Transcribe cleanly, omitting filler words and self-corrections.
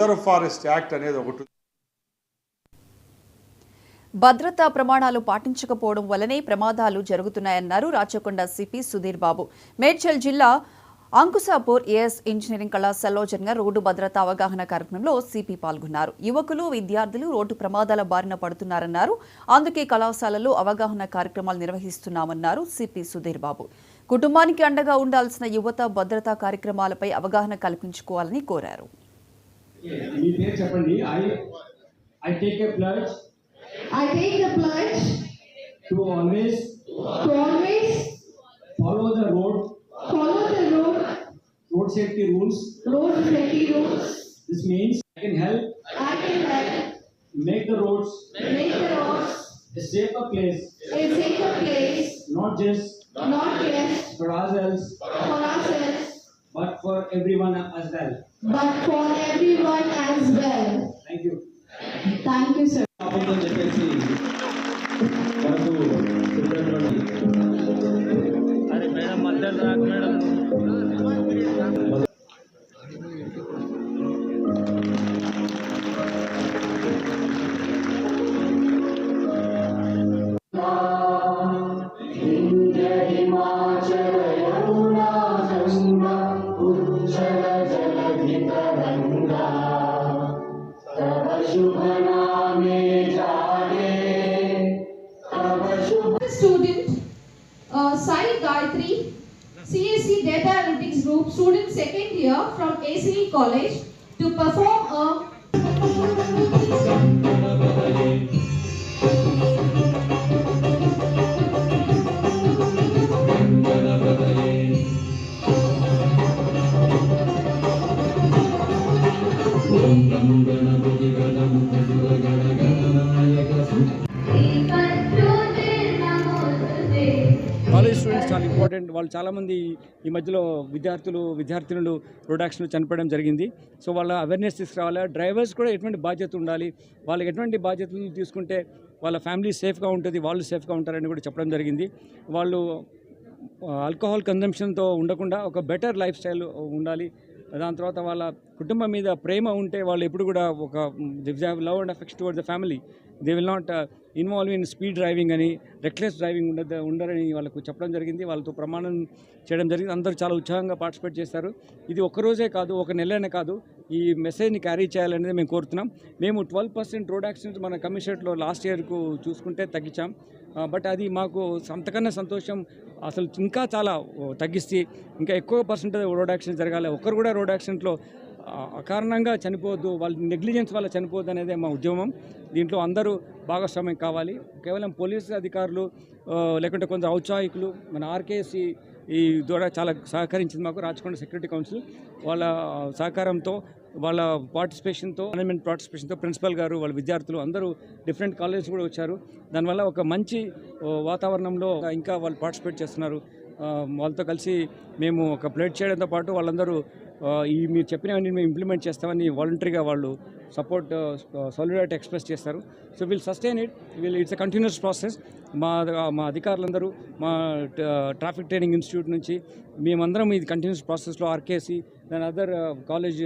Reserve forest act అనేది ఒకటి. భద్రతా ప్రమాణాలు పాటించకపోవడం వల్లనే ప్రమాదాలు జరుగుతున్నాయన్నారు రాచకొండ సిపి సుధీర్ బాబు. మేడ్చల్ జిల్లా అంకుశాపూర్ ఏఎస్ ఇంజనీరింగ్ కళాశాలలో జరిగిన రోడ్డు భద్రతా అవగాహన కార్యక్రమంలో సిపి పాల్గొన్నారు. యువకులు, విద్యార్థులు రోడ్డు ప్రమాదాల బారిన పడుతున్నారన్నారు. అందుకే కళాశాలలో అవగాహన కార్యక్రమాలు నిర్వహిస్తున్నామన్నారు సిపి సుధీర్ బాబు. కుటుంబానికి అండగా ఉండాల్సిన యువత భద్రతా కార్యక్రమాలపై అవగాహన కల్పించుకోవాలని కోరారు. I take the pledge to always follow the road safety rules. This means I can help make the roads a safer place, not just for ourselves, but for everyone as well. Thank you. Thank you, sir. अरे madam Madhya madam Student Sai Gayatri, CSC Data Analytics Group, student second year from ACE College, to perform a college students చాలా important. వాళ్ళు చాలామంది ఈ మధ్యలో విద్యార్థినులు road యాక్సిడెంట్లో చనిపోవడం జరిగింది. సో వాళ్ళ అవేర్నెస్ తీసుకురావాలి. డ్రైవర్స్ కూడా ఎటువంటి బాధ్యత ఉండాలి, వాళ్ళకి ఎటువంటి బాధ్యతలు తీసుకుంటే వాళ్ళ ఫ్యామిలీ సేఫ్గా ఉంటుంది, వాళ్ళు సేఫ్గా ఉంటారని కూడా చెప్పడం జరిగింది. వాళ్ళు ఆల్కహాల్ కన్జంప్షన్తో ఉండకుండా ఒక బెటర్ లైఫ్ స్టైల్ ఉండాలి. దాని తర్వాత వాళ్ళ కుటుంబం మీద ప్రేమ ఉంటే వాళ్ళు ఎప్పుడు కూడా ఒక love and affection towards the family. They will not involve in speed driving అని, రెక్లెస్ డ్రైవింగ్ ఉండరని వాళ్ళకు చెప్పడం జరిగింది. వాళ్ళతో ప్రమాణం చేయడం జరిగింది. అందరూ చాలా ఉత్సాహంగా పార్టిసిపేట్ చేస్తారు. ఇది ఒక్కరోజే కాదు, ఒక నెలనే కాదు, ఈ మెసేజ్ని క్యారీ చేయాలనేది మేము కోరుతున్నాం. మేము 12% రోడ్ యాక్సిడెంట్స్ మన కమిషనరేట్లో లాస్ట్ ఇయర్కు చూసుకుంటే తగ్గించాం. బట్ అది మాకు అంతకన్నా సంతోషం. అసలు ఇంకా చాలా తగ్గిస్తే ఇంకా ఎక్కువ పర్సెంటేజ్ రోడ్ యాక్సిడెంట్ జరగాలి. ఒక్కరు కూడా రోడ్ యాక్సిడెంట్లో అకారణంగా చనిపోవద్దు, వాళ్ళ నెగ్లిజెన్స్ వల్ల చనిపోవద్దు అనేదే మా ఉద్యమం. దీంట్లో అందరూ భాగస్వామ్యం కావాలి. కేవలం పోలీసు అధికారులు లేకుంటే కొంత ఔత్సాహికులు, మన ఆర్కేఎస్సి ఈ ద్వారా చాలా సహకరించింది మాకు. రాచకొండ సెక్యూరిటీ కౌన్సిల్ వాళ్ళ సహకారంతో, వాళ్ళ పార్టిసిపేషన్తో, మేనేజ్మెంట్ పార్టిసిపేషన్తో, ప్రిన్సిపల్ గారు, వాళ్ళ విద్యార్థులు అందరూ డిఫరెంట్ కాలేజెస్ కూడా వచ్చారు. దానివల్ల ఒక మంచి వాతావరణంలో ఇంకా వాళ్ళు పార్టిసిపేట్ చేస్తున్నారు. వాళ్ళతో కలిసి మేము ఒక ప్లేట్ చేయడంతో పాటు వాళ్ళందరూ ఈ మీరు చెప్పినవన్నీ మేము ఇంప్లిమెంట్ చేస్తామని వాలంటరీగా వాళ్ళు సపోర్ట్ సాలిడారిటీ ఎక్స్ప్రెస్ చేస్తారు. So will sustain it's a continuous process. మా అధికారులందరూ, మా ట్రాఫిక్ ట్రైనింగ్ ఇన్స్టిట్యూట్ నుంచి మేమందరం ఇది కంటిన్యూస్ ప్రాసెస్లో ఆర్కేసి దాని అదర్ కాలేజ్